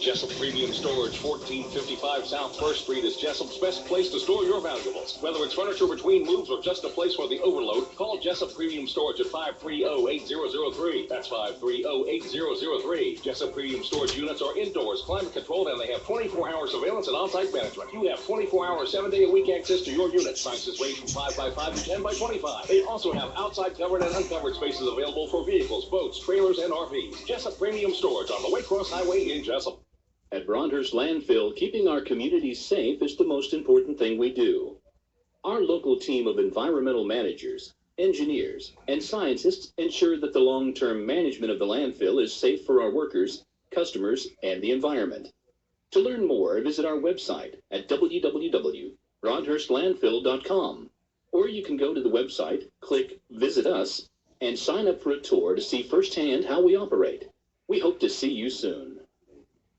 Jessup Premium Storage, 1455 South 1st Street is Jessup's best place to store your valuables. Whether it's furniture between moves or just a place for the overload, call Jessup Premium Storage at 530-8003. That's 530-8003. Jessup Premium Storage units are indoors, climate controlled, and they have 24-hour surveillance and on-site management. You have 24-hour, 7-day-a-week access to your unit. Sizes range from 5x5 to 10x25. They also have outside covered and uncovered spaces available for vehicles, boats, trailers, and RVs. Jessup Premium Storage on the Waycross Highway in Jessup. At Broadhurst Landfill, keeping our communities safe is the most important thing we do. Our local team of environmental managers, engineers, and scientists ensure that the long-term management of the landfill is safe for our workers, customers, and the environment. To learn more, visit our website at www.broadhurstlandfill.com. Or you can go to the website, click Visit Us, and sign up for a tour to see firsthand how we operate. We hope to see you soon.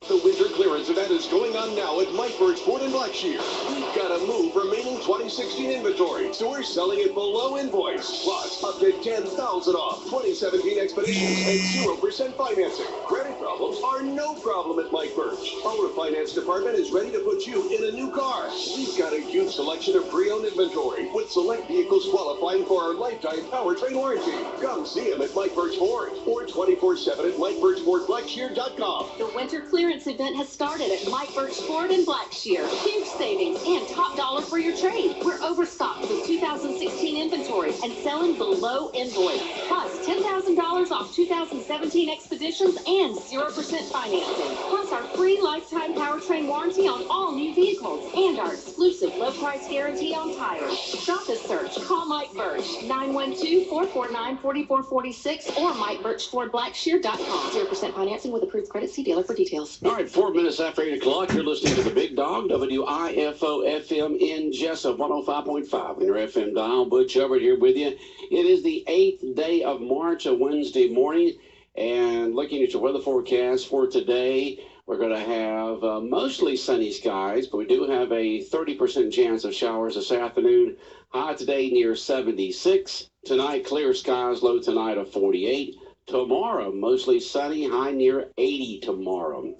The winter clearance event is going on now at Mike Birch Ford in Blackshear. We've got to move remaining 2016 inventory, so we're selling it below invoice. Plus, up to $10,000 off 2017 Expeditions and 0% financing. Credit problems are no problem at Mike Birch. Our finance department is ready to put you in a new car. We've got a huge selection of pre-owned inventory with select vehicles qualifying for our lifetime powertrain warranty. Come see him at Mike Birch Ford or 24/7 at MikeBirchFordBlackshear.com. The winter clearance event has started at Mike Birch Ford in Blackshear. Huge savings and top dollar for your trade. We're overstocked with 2016 inventory and selling below invoice. Plus $10,000 off 2017 Expeditions and 0% financing. Plus our free lifetime powertrain warranty on all new vehicles and our exclusive low price guarantee on tires. Shop the search. Call Mike Birch 912-449-4446 or MikeBirchFordBlackshear.com. 0% financing with approved credit. See dealer for details. All right, 4 minutes after 8 o'clock, you're listening to the Big Dog, WIFO-FM in Jessup, 105.5 on your FM dial. Butch over here with you. It is the 8th day of March, a Wednesday morning, and looking at your weather forecast for today, we're going to have mostly sunny skies, but we do have a 30% chance of showers this afternoon. High today near 76. Tonight, clear skies, low tonight of 48. Tomorrow, mostly sunny, high near 80 tomorrow.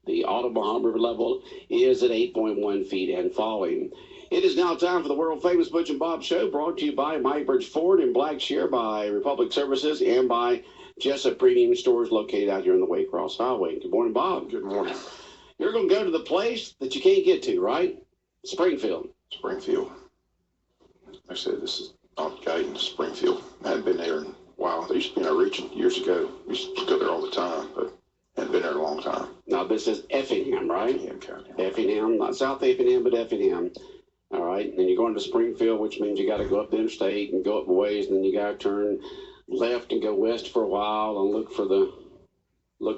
The Audubon River level is at 8.1 feet and falling. It is now time for the world-famous Butch and Bob Show, brought to you by Mike Birch Ford in Blackshear, by Republic Services, and by Jessup Premium Stores located out here on the Waycross Highway. Good morning, Bob. Good morning. You're going to go to the place that you can't get to, right? Springfield. Springfield. Like I said, this is Mount Guyton, Springfield. I hadn't been there in a while. They used to be in our region years ago. We used to go there all the time, but hadn't been there in a long time. Now, this is Effingham, right? Effingham County. Effingham, not South Effingham, but Effingham. All right, and then you're going to Springfield, which means you got to go up the interstate and go up a ways, and then you got to turn left and go west for a while and look for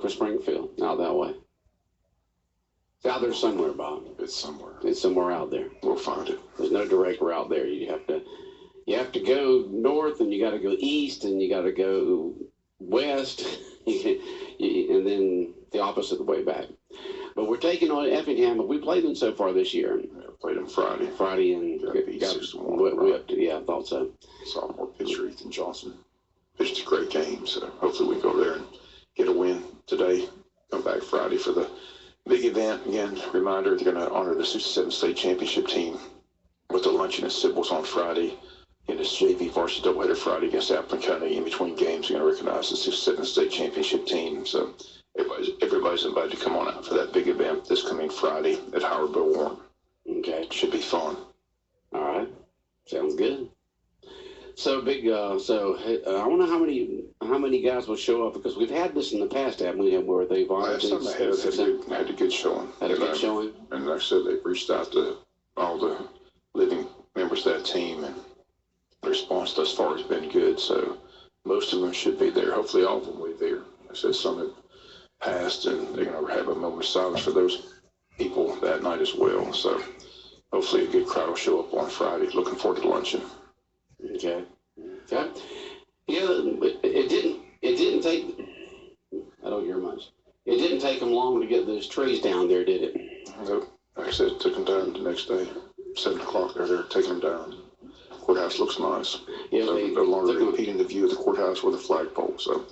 Springfield out that way. It's out there somewhere, Bob. It's somewhere. It's somewhere out there. We'll find it. There's no direct route there. You have to go north, and you got to go east, and you got to go west, and then the opposite way back. But we're taking on Effingham, but we played them so far this year. Yeah, played them Friday. And got beat 6-1. Yeah, I thought so. Sophomore pitcher Ethan Johnson pitched a great game, so hopefully we go over there and get a win today. Come back Friday for the big event. Again, reminder, they're going to honor the 67 state championship team with the luncheon at Sybil's on Friday. In this JV varsity doubleheader Friday against Appleton County. In between games, we're going to recognize the 67 state championship team. So everybody's invited to come on out for that big event this coming Friday at Howard Bill Warren. Okay. Should be fun. All right. Sounds good. So big. I wonder how many guys will show up, because we've had this in the past, haven't we? Where they've last time they had a good showing. Had a good showing. And like I said, they've reached out to all the living members of that team, and the response thus far has been good. So most of them should be there. Hopefully all of them will be there. Like I said, some have passed, and they're going to have a moment of silence for those people that night as well. So hopefully a good crowd will show up on Friday. Looking forward to luncheon. Okay. Yeah, it didn't take, I don't hear much. It didn't take them long to get those trees down there, did it? Nope. Like I said, it took them down the next day. 7 o'clock, they're taking them down. Courthouse looks nice. Yeah, so no longer impeding the view of the courthouse with a flagpole. So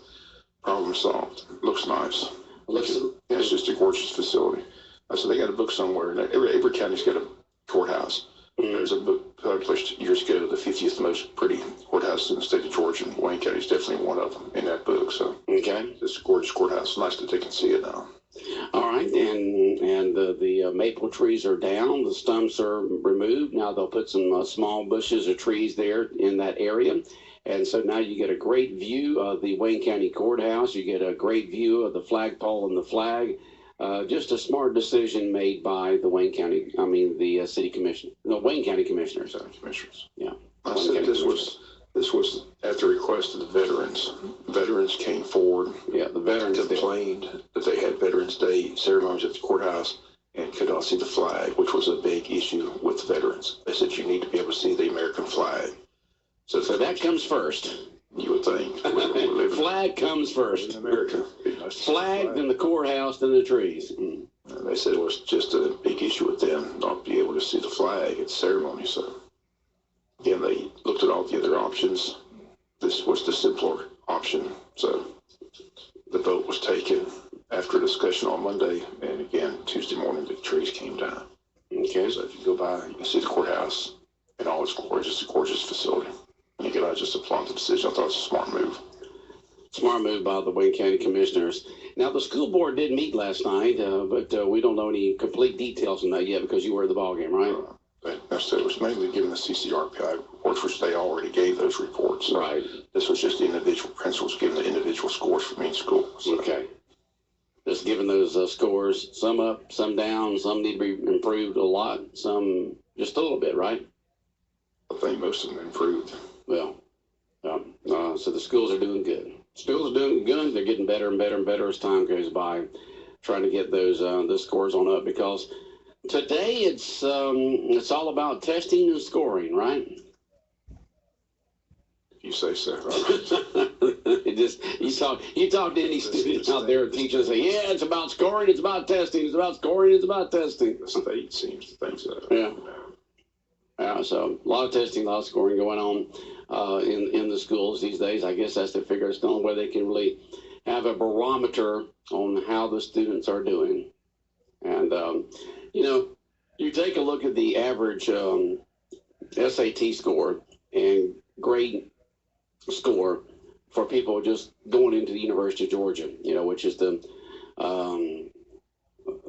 problem solved. Looks nice. It's just a gorgeous facility. So they got a book somewhere. And every county's got a courthouse. There's a book published years ago, the 50th most pretty courthouse in the state of Georgia, and Wayne County is definitely one of them in that book. So Okay. it's a gorgeous courthouse. Nice that they can see it now. All right, and the maple trees are down. The stumps are removed. Now they'll put some small bushes or trees there in that area. And so now you get a great view of the Wayne County Courthouse. You get a great view of the flagpole and the flag. Just a smart decision made by the the city commission, the Wayne County commissioners. Commissioners. Yeah. I said this was at the request of the veterans. Veterans came forward. Yeah, the veterans complained that they had Veterans Day ceremonies at the courthouse and could not see the flag, which was a big issue with the veterans. They said you need to be able to see the American flag. So that comes first. You would think. Flag comes first. In America. Flag, then the courthouse, then the trees. And they said it was just a big issue with them not be able to see the flag at the ceremony. So again, they looked at all the other options. This was the simpler option. So the vote was taken after a discussion on Monday, and again Tuesday morning the trees came down. Okay. So if you go by, you can see the courthouse and all its gorgeous, gorgeous facility. And again, I just applaud the decision. I thought it was a smart move. Smart move by the Wayne County Commissioners. Now, the school board did meet last night, but we don't know any complete details on that yet because you were at the ballgame, right? It was mainly given the CCRPI reports, which they already gave those reports. So right. This was just the individual principals giving the individual scores for each school. So. Okay. Just giving those scores, some up, some down, some need to be improved a lot, some just a little bit, right? I think most of them improved. Well, so the schools are doing good. Schools are doing good. They're getting better and better and better as time goes by, trying to get those scores on up because today it's all about testing and scoring, right? You say so. You talk to any students out there, teachers say, yeah, it's about scoring, it's about testing, it's about scoring, it's about testing. The state seems to think so. Yeah. Yeah, so a lot of testing, a lot of scoring going on in the schools these days. I guess that's to figure out the only way they can really have a barometer on how the students are doing. And, you take a look at the average SAT score and grade score for people just going into the University of Georgia, which is the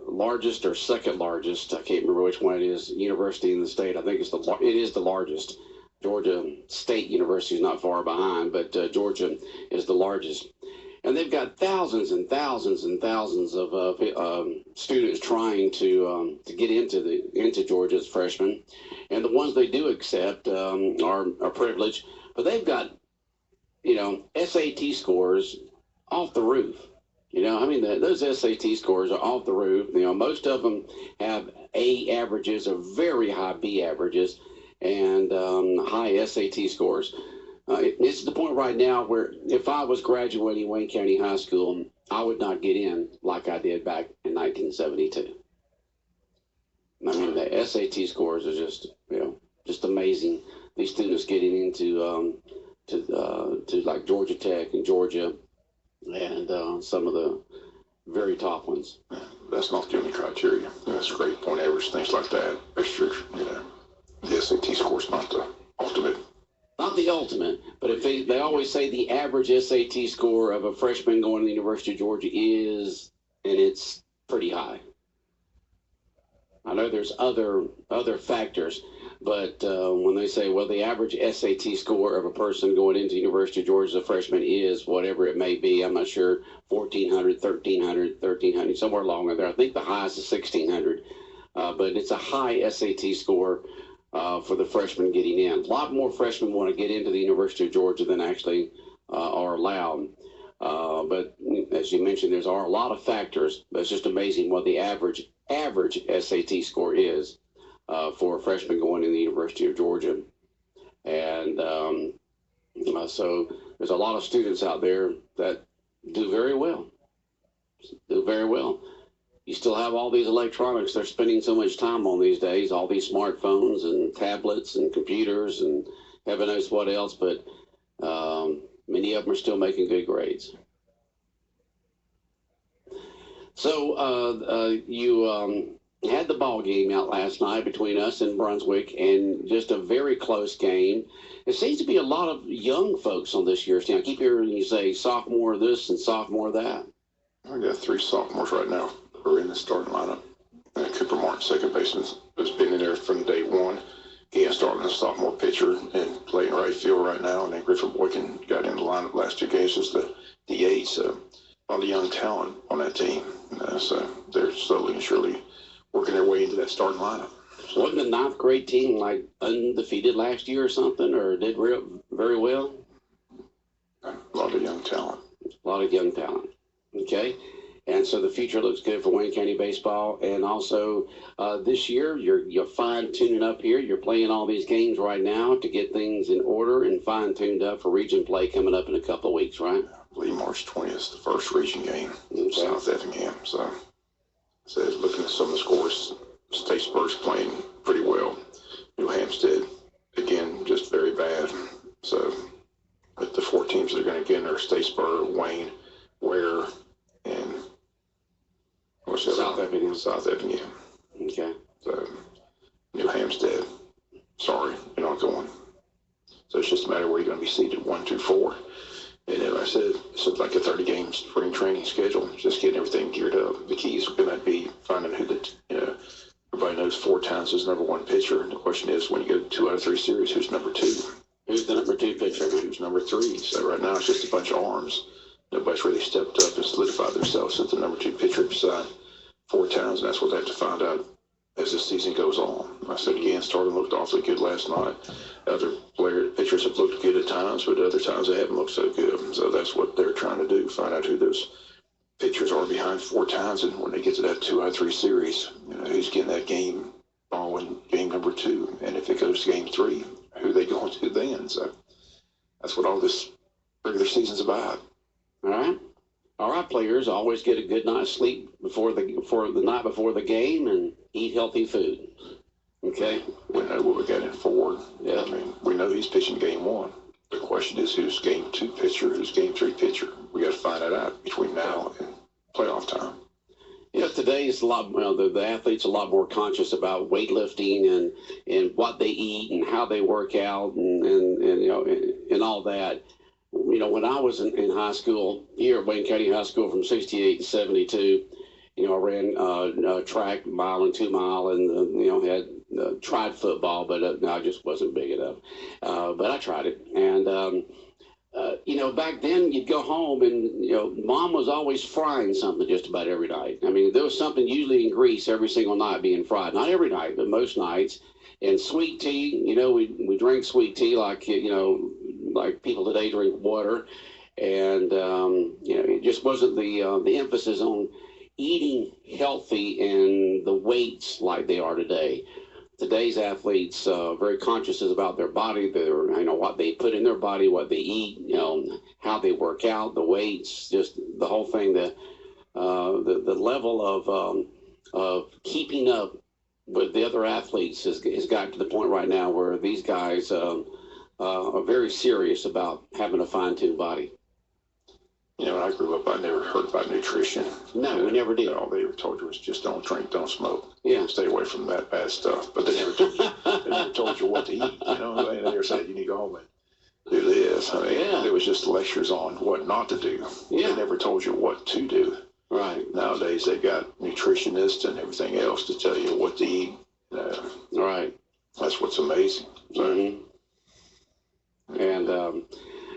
largest or second largest, I can't remember which one it is, university in the state. I think it is the largest. Georgia State University is not far behind, but Georgia is the largest. And they've got thousands and thousands and thousands of students trying to get into Georgia as freshmen. And the ones they do accept are privileged, but they've got, SAT scores off the roof. Those SAT scores are off the roof. Most of them have A averages or very high B averages and high SAT scores. It's to the point right now where if I was graduating Wayne County High School, I would not get in like I did back in 1972. The SAT scores are just amazing. These students getting into to like Georgia Tech and Georgia and some of the very top ones. That's not the only criteria. That's great point average, things like that. Extra, the SAT score's not the ultimate. Not the ultimate, but if they always say the average SAT score of a freshman going to the University of Georgia is, and it's pretty high. I know there's other factors, but when they say, well, the average SAT score of a person going into the University of Georgia as a freshman is whatever it may be, I'm not sure, 1,400, 1,300, somewhere along there. I think the highest is 1,600, but it's a high SAT score for the freshmen getting in. A lot more freshmen want to get into the University of Georgia than actually are allowed. But as you mentioned, there are a lot of factors. But it's just amazing what the average SAT score is for a freshman going in the University of Georgia. And so there's a lot of students out there that do very well. You still have all these electronics they're spending so much time on these days, all these smartphones and tablets and computers and heaven knows what else, but many of them are still making good grades. So you had the ball game out last night between us and Brunswick, and just a very close game. It seems to be a lot of young folks on this year's team. I keep hearing you say sophomore this and sophomore that. I got 3 sophomores right now who are in the starting lineup. Cooper Martin, second baseman, has been in there from day one. He is starting as a sophomore pitcher and playing right field right now. And then Griffin Boykin got in the lineup last 2 games as the DH. So a lot of young talent on that team. So they're slowly and surely working their way into that starting lineup. So, wasn't the 9th grade team like undefeated last year or something, or did very well? a lot of young talent. A lot of young talent. Okay. And so the future looks good for Wayne County baseball. And also this year, you're fine-tuning up here. You're playing all these games right now to get things in order and fine-tuned up for region play coming up in a couple of weeks, right? I believe March 20th is the first region game in South Effingham. So looking at some of the scores, Statesburg's playing pretty well. New Hampstead, again, just very bad. So but the 4 teams that are going to get in are Statesburg, Wayne, Ware, and what's the South other one? Effingham. South Effingham. Okay. So New Hampstead, sorry, you're not going. So it's just a matter where you're going to be seated 1, 2, 4. And then I said, it's like a 30-game spring training schedule, just getting everything geared up. The keys are going to be finding who everybody knows 4 times is number 1 pitcher. And the question is, when you go 2 out of 3 series, who's number 2? Who's the number 2 pitcher? Who's number 3? So right now it's just a bunch of arms. Nobody's really stepped up and solidified themselves as the number 2 pitcher beside 4 times, and that's what they have to find out as the season goes on. I said again, Starling looked awfully good last night. Other pitchers have looked good at times, but other times they haven't looked so good. So that's what they're trying to do, find out who those pitchers are behind 4 times, and when they get to that 2 out of 3 series, who's getting that game ball in game number 2, and if it goes to game 3, who they going to then. So that's what all this regular season's about. All right. All right, players always get a good night's sleep before the night before the game and eat healthy food. Okay. We know what we got in Ford. Yeah. I mean, we know he's pitching game 1. The question is, who's game 2 pitcher, who's game 3 pitcher? We got to find that out between now and playoff time. Today's a lot. The athletes are a lot more conscious about weightlifting and what they eat and how they work out and all that. When I was in high school here at Wayne County High School from 68 to 72, I ran track, mile and 2 mile, and had tried football, but I just wasn't big enough. But I tried it, and back then you'd go home and Mom was always frying something just about every night. I mean, there was something usually in grease every single night being fried. Not every night, but most nights. And sweet tea, we drank sweet tea like like people today drink water, and it just wasn't the emphasis on eating healthy and the weights like they are today. Today's athletes very conscious about their body, what they put in their body, what they eat, how they work out, the weights, just the whole thing. The level of keeping up with the other athletes has gotten to the point right now where these guys are very serious about having a fine-tuned body. When I grew up, I never heard about nutrition. No, we never did. All they were told you was just don't drink, don't smoke. Yeah. Stay away from that bad stuff. But they never told you what to eat. They never said you need to go home and do this. I mean, There was just lectures on what not to do. Yeah. They never told you what to do. Right. Nowadays, they got nutritionists and everything else to tell you what to eat. Right. That's what's amazing. So, mm-hmm.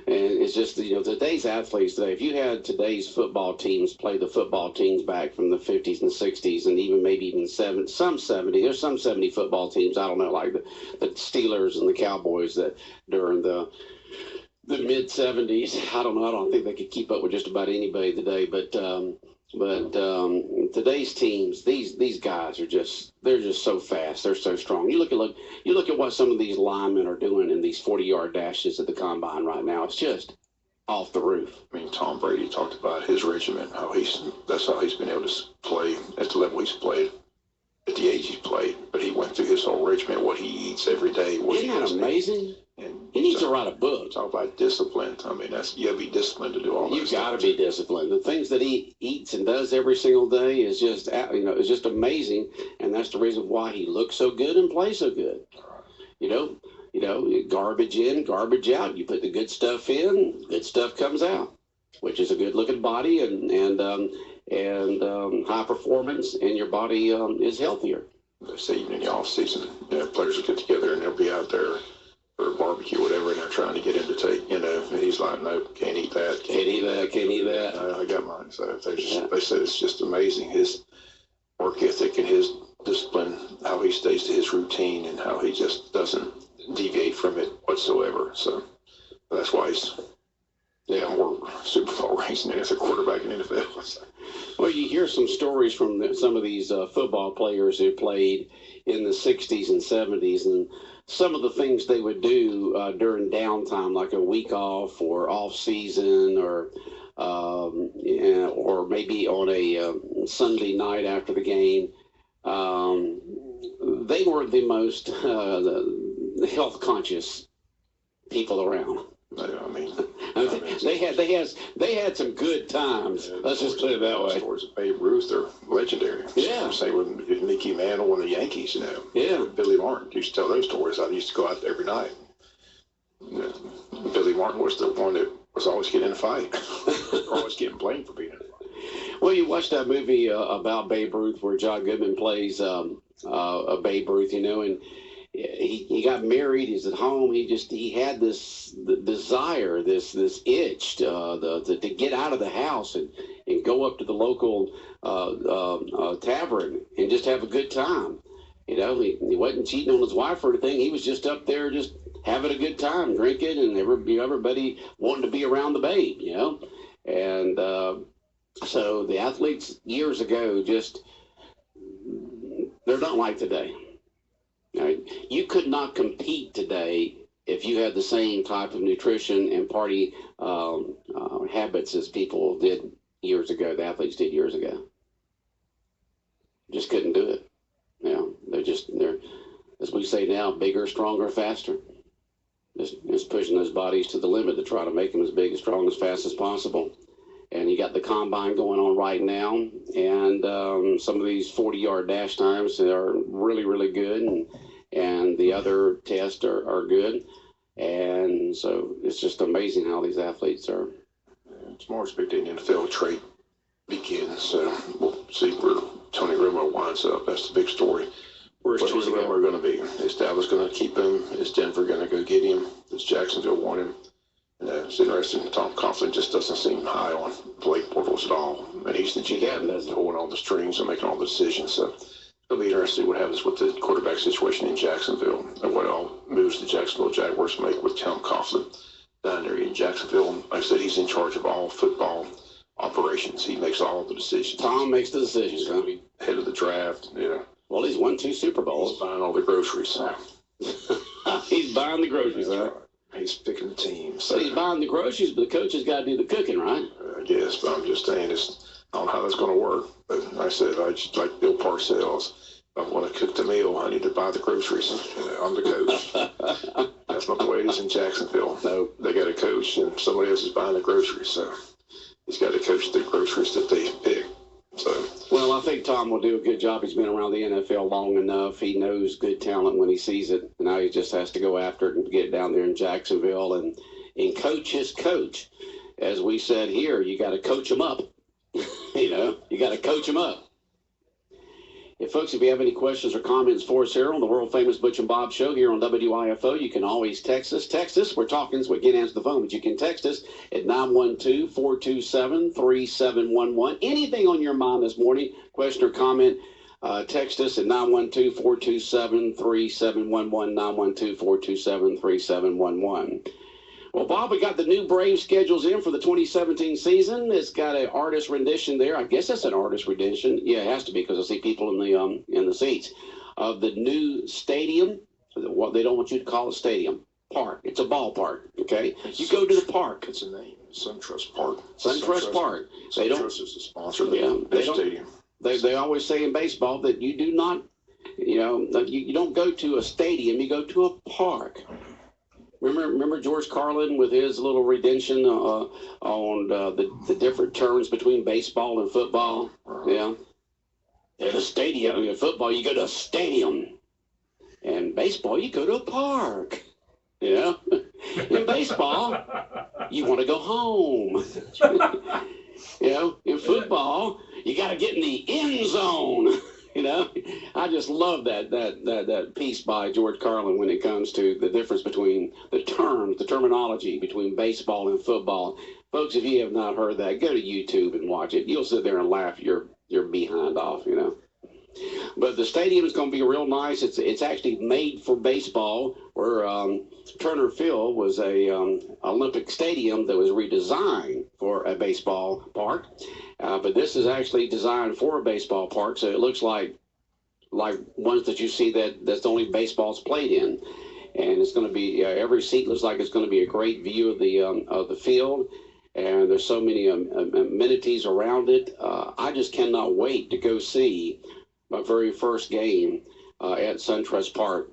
And it's just, today's athletes today, if you had today's football teams play the football teams back from the 50s and 60s and maybe even some 70, there's some 70 football teams, I don't know, like the Steelers and the Cowboys that during the mid 70s, I don't think they could keep up with just about anybody today, but today's teams, these guys they're just so fast, they're so strong. You look at what some of these linemen are doing in these 40-yard dashes at the combine right now. It's just off the roof. I mean, Tom Brady talked about his regiment, that's how he's been able to play at the level he's played, at the age he's played. But he went through his whole regiment, what he eats every day. Isn't that amazing? And He needs to write a book. Talk about discipline. I mean, you gotta be disciplined to do all that. You've got to be disciplined. The things that he eats and does every single day is just, it's just amazing, and that's the reason why he looks so good and plays so good. Garbage in, garbage out. You put the good stuff in, good stuff comes out, which is a good-looking body and high performance, and your body is healthier. They say even in the off season, players will get together and they'll be out there for a barbecue or whatever, and they're trying to get him to take, and he's like, no, can't eat that. Can't eat that. I got mine. So they said it's just amazing, his work ethic and his discipline, how he stays to his routine and how he just doesn't deviate from it whatsoever. So that's why he's more Super Bowl rings than any other quarterback in the NFL. So. Well, you hear some stories from some of these football players who played in the 60s and 70s, and some of the things they would do during downtime, like a week off or off season, or maybe on a Sunday night after the game, they were the most health conscious people around. They had some good times. Let's just put it that way. Stories of Babe Ruth are legendary. Yeah. Same with Mickey Mantle and the Yankees. Yeah. Billy Martin used to tell those stories. I used to go out every night. Billy Martin was the one that was always getting in a fight, always getting blamed for being in a fight. Well, you watched that movie about Babe Ruth where John Goodman plays Babe Ruth, and he got married. He's at home. He had this desire, this itch to get out of the house and go up to the local tavern and just have a good time. He wasn't cheating on his wife or anything. He was just up there just having a good time, drinking, and everybody wanted to be around the Babe, And so the athletes years ago they're not like today. You could not compete today if you had the same type of nutrition and party habits as people did years ago, the athletes did years ago. Just couldn't do it. They're, as we say now, bigger, stronger, faster. Just pushing those bodies to the limit to try to make them as big, as strong, as fast as possible. And you got the combine going on right now, and some of these 40-yard dash times are really, really good, and the other tests are good. And so it's just amazing how these athletes are. Tomorrow, expecting the NFL trade begins, so we'll see where Tony Romo winds up. That's the big story. Where's Tony Romo going to be? Is Dallas going to keep him? Is Denver going to go get him? Does Jacksonville want him? It's interesting. Tom Coughlin just doesn't seem high on Blake Bortles at all. And he's the GM that's holding all the strings and making all the decisions. So it'll be interesting what happens with the quarterback situation in Jacksonville and what all moves the Jacksonville Jaguars make with Tom Coughlin down there in Jacksonville. Like I said, he's in charge of all football operations. He makes all the decisions. Tom makes the decisions. He's going to be head of the draft. Well, he's won 2 Super Bowls. He's buying all the groceries. So. He's buying the groceries, huh? He's picking the team. So he's buying the groceries, but the coach has got to do the cooking, right? I guess, but I'm just saying, I don't know how that's going to work. But like I said, I just like Bill Parcells. If I want to cook the meal, I need to buy the groceries. I'm the coach. That's not the way it is in Jacksonville. No. They got a coach, and somebody else is buying the groceries. So he's got to coach the groceries that they pick. So. Well, I think Tom will do a good job. He's been around the NFL long enough. He knows good talent when he sees it. Now he just has to go after it and get down there in Jacksonville and coach his coach. As we said here, you got to coach him up. You got to coach him up. Folks, if you have any questions or comments for us here on the world-famous Butch and Bob show here on WIFO, you can always text us. Text us. We're talking, so we can't answer the phone, but you can text us at 912-427-3711. Anything on your mind this morning, question or comment, text us at 912-427-3711, 912-427-3711. Well, Bob, we got the new Braves schedules in for the 2017 season. It's got an artist rendition there. I guess that's an artist rendition. Yeah, it has to be because I see people in the seats of the new stadium. What they don't want you to call it stadium. Park. It's a ballpark. Okay, you go to the park. It's a name. SunTrust Park. SunTrust Park. SunTrust is the sponsor of the stadium. They always say in baseball that you do not, you don't go to a stadium. You go to a park. Remember George Carlin with his little redemption on the different terms between baseball and football? Yeah. At a stadium, in football, you go to a stadium. And baseball, you go to a park. Yeah. In baseball, you want to go home. In football, you got to get in the end zone. I just love that piece by George Carlin when it comes to the difference between the terminology between baseball and football. Folks, if you have not heard that, go to YouTube and watch it. You'll sit there and laugh your behind off, But the stadium is going to be real nice. It's actually made for baseball, where Turner Field was a Olympic stadium that was redesigned for a baseball park. But this is actually designed for a baseball park, so it looks like ones that you see that's only baseball's played in. And it's going to be every seat looks like it's going to be a great view of the field. And there's so many amenities around it. I just cannot wait to go see my very first game at SunTrust Park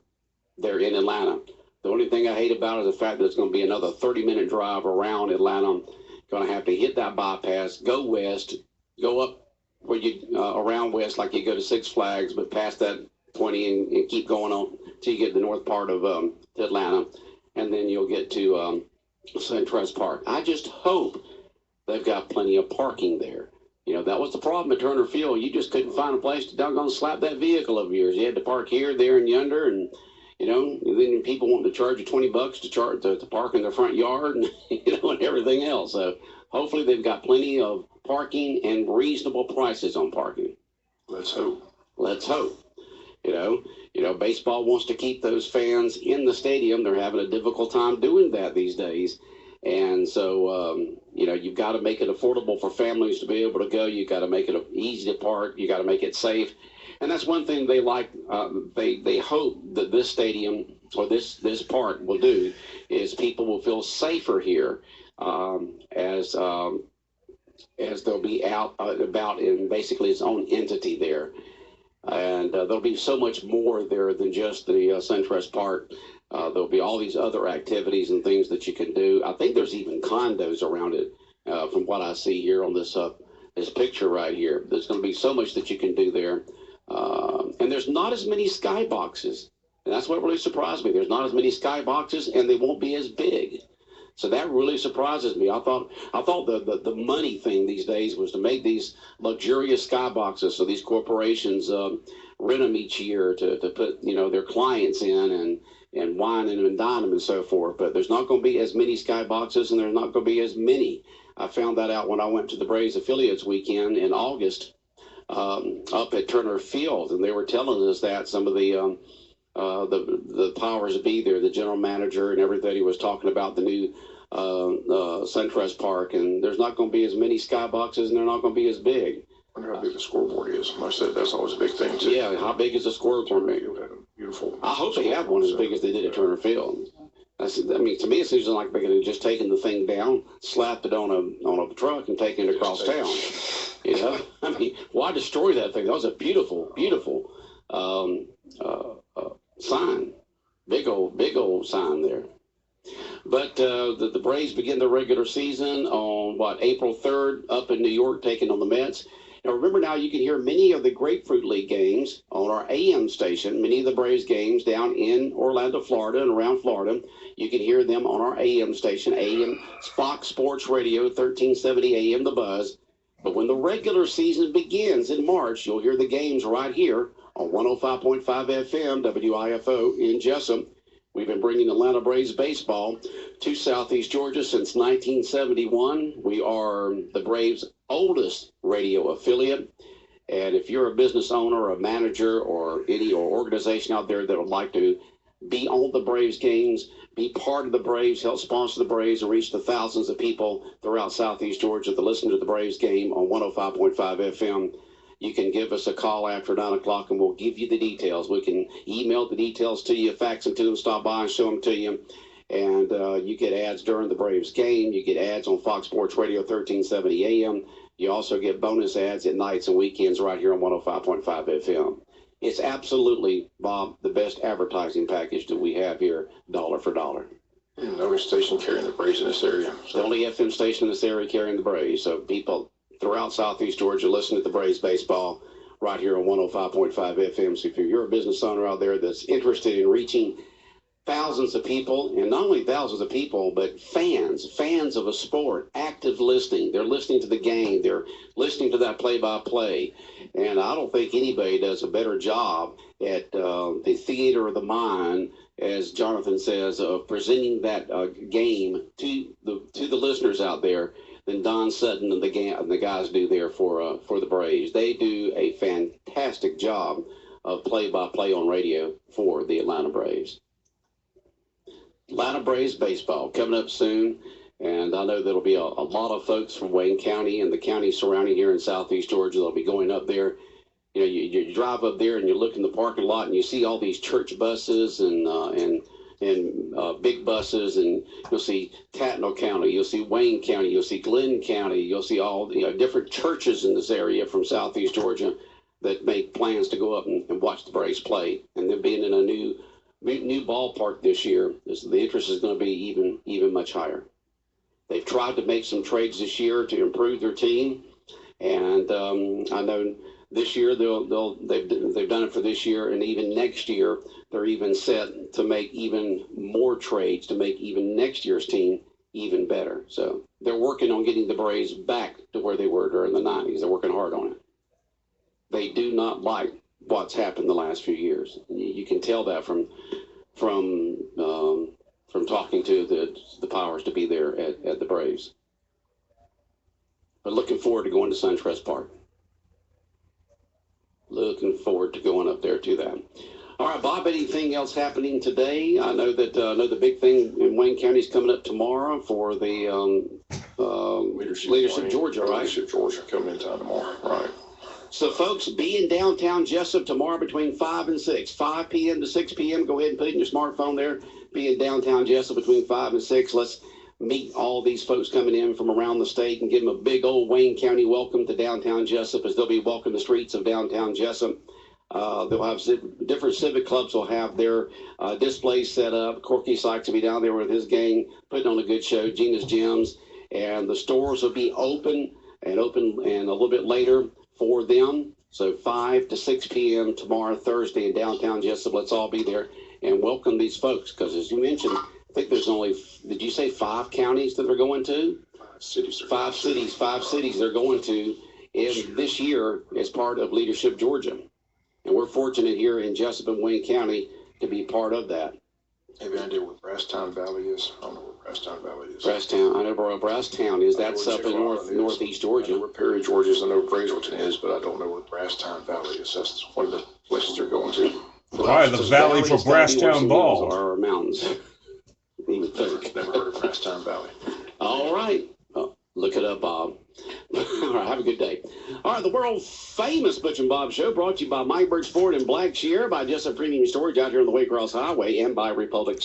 there in Atlanta. The only thing I hate about it is the fact that it's going to be another 30-minute drive around Atlanta. Going to have to hit that bypass, go west, go up where you around west like you go to Six Flags, but past that 20 and keep going on till you get to the north part of Atlanta, and then you'll get to SunTrust Park. I just hope they've got plenty of parking there. That was the problem at Turner Field. You just couldn't find a place to doggone slap that vehicle of yours. You had to park here, there, and yonder, and then people wanting to charge you $20 to park in their front yard, and and everything else. So hopefully they've got plenty of parking and reasonable prices on parking. Let's hope. Let's hope. Baseball wants to keep those fans in the stadium. They're having a difficult time doing that these days. And so, you've got to make it affordable for families to be able to go. You've got to make it easy to park. You got to make it safe. And that's one thing they like. They hope that this stadium or this park will do is people will feel safer here as they'll be out about in basically its own entity there. And there'll be so much more there than just the SunTrust Park. There'll be all these other activities and things that you can do. I think there's even condos around it, from what I see here on this picture right here. There's going to be so much that you can do there. And there's not as many skyboxes. And that's what really surprised me. There's not as many skyboxes, and they won't be as big. So that really surprises me. I thought the money thing these days was to make these luxurious skyboxes so these corporations rent them each year to put their clients in and wine them and dine them and so forth. But there's not going to be as many skyboxes, and there's not going to be as many. I found that out when I went to the Braves affiliates weekend in August up at Turner Field, and they were telling us that some of the powers that be there, the general manager and everybody was talking about the new SunTrust Park, and there's not going to be as many skyboxes, and they're not going to be as big. I wonder how big the scoreboard is. I said that's always a big thing too. Yeah, how big is the scoreboard? Beautiful. I hope they have one as big as they did at Turner Field. To me, it seems like they could have just taken the thing down, slapped it on a truck, and taken it across town. Why destroy that thing? That was a beautiful, beautiful sign. Big old sign there. But the Braves begin their regular season on April 3rd up in New York, taking on the Mets. Now remember, now you can hear many of the Grapefruit League games on our AM station. Many of the Braves games down in Orlando, Florida, and around Florida, you can hear them on our AM station, AM Fox Sports Radio, 1370 AM The Buzz. But when the regular season begins in March, you'll hear the games right here on 105.5 FM WIFO in Jessup. We've been bringing Atlanta Braves baseball to Southeast Georgia since 1971. We are the Braves' oldest radio affiliate. And if you're a business owner or a manager or any organization out there that would like to be on the Braves games, be part of the Braves, help sponsor the Braves, and reach the thousands of people throughout Southeast Georgia that listen to the Braves game on 105.5 FM, you can give us a call after 9 o'clock, and we'll give you the details. We can email the details to you, fax them to them, stop by and show them to you. And you get ads during the Braves game. You get ads on Fox Sports Radio, 1370 AM. You also get bonus ads at nights and weekends right here on 105.5 FM. It's absolutely, Bob, the best advertising package that we have here, dollar for dollar. No other station carrying the Braves in this area. The only FM station in this area carrying the Braves. So people throughout Southeast Georgia listen to the Braves baseball right here on 105.5 FM. So if you're a business owner out there that's interested in reaching thousands of people, and not only thousands of people, but fans of a sport, active listening. They're listening to the game. They're listening to that play-by-play. And I don't think anybody does a better job at the theater of the mind, as Jonathan says, of presenting that game to the listeners out there than Don Sutton and the guys do there for the Braves. They do a fantastic job of play-by-play on radio for the Atlanta Braves. Atlanta Braves baseball coming up soon, and I know there'll be a lot of folks from Wayne County and the counties surrounding here in Southeast Georgia that'll be going up there. You know, you drive up there and you look in the parking lot and you see all these church buses and big buses, and you'll see Tatnall County, you'll see Wayne County, you'll see Glenn County, you'll see all different churches in this area from Southeast Georgia that make plans to go up and watch the Braves play, and they're being in a new ballpark this year. The interest is going to be even much higher. They've tried to make some trades this year to improve their team, and I know this year they've done it for this year, and even next year they're even set to make even more trades to make even next year's team even better. So they're working on getting the Braves back to where they were during the 90s. They're working hard on it. They do not like what's happened the last few years. You can tell that from talking to the powers to be there at the Braves. But looking forward to going to Suncrest Park. Looking forward to going up there to that. All right, Bob, anything else happening today? I know that the big thing in Wayne County is coming up tomorrow for the Leadership Georgia, right? Leadership Georgia coming in town tomorrow, right. So, folks, be in downtown Jessup tomorrow between 5 and 6. 5 p.m. to 6 p.m. Go ahead and put it in your smartphone there. Be in downtown Jessup between 5 and 6. Let's meet all these folks coming in from around the state and give them a big old Wayne County welcome to downtown Jessup, as they'll be walking the streets of downtown Jessup. They'll have different civic clubs will have their displays set up. Corky Sykes will be down there with his gang putting on a good show, Gina's Gyms. And the stores will be open and a little bit later for them. So 5 to 6 p.m. tomorrow, Thursday, in downtown Jessup. Let's all be there and welcome these folks, because as you mentioned, I think there's only, did you say 5 counties that they're going to? 5 cities they're going to in this year as part of Leadership Georgia. And we're fortunate here in Jessup and Wayne County to be part of that. Have you any idea where Brasstown Valley is? I don't know where Brasstown Valley is. Brasstown, I know where Brasstown is. That's up in northeast Georgia. I know where Perry, Georgia is. I know where Brazelton is, but I don't know where Brasstown Valley is. That's one of the places they're going to. Why the valley for Brasstown Ball? Or mountains. Never heard of Brasstown Valley. All right. Oh, look it up, Bob. All right, have a good day. All right, the world-famous Butch and Bob Show brought to you by Mike Birch Ford in Blackshear, by Jessup Premium Storage out here on the Waycross Highway, and by Republic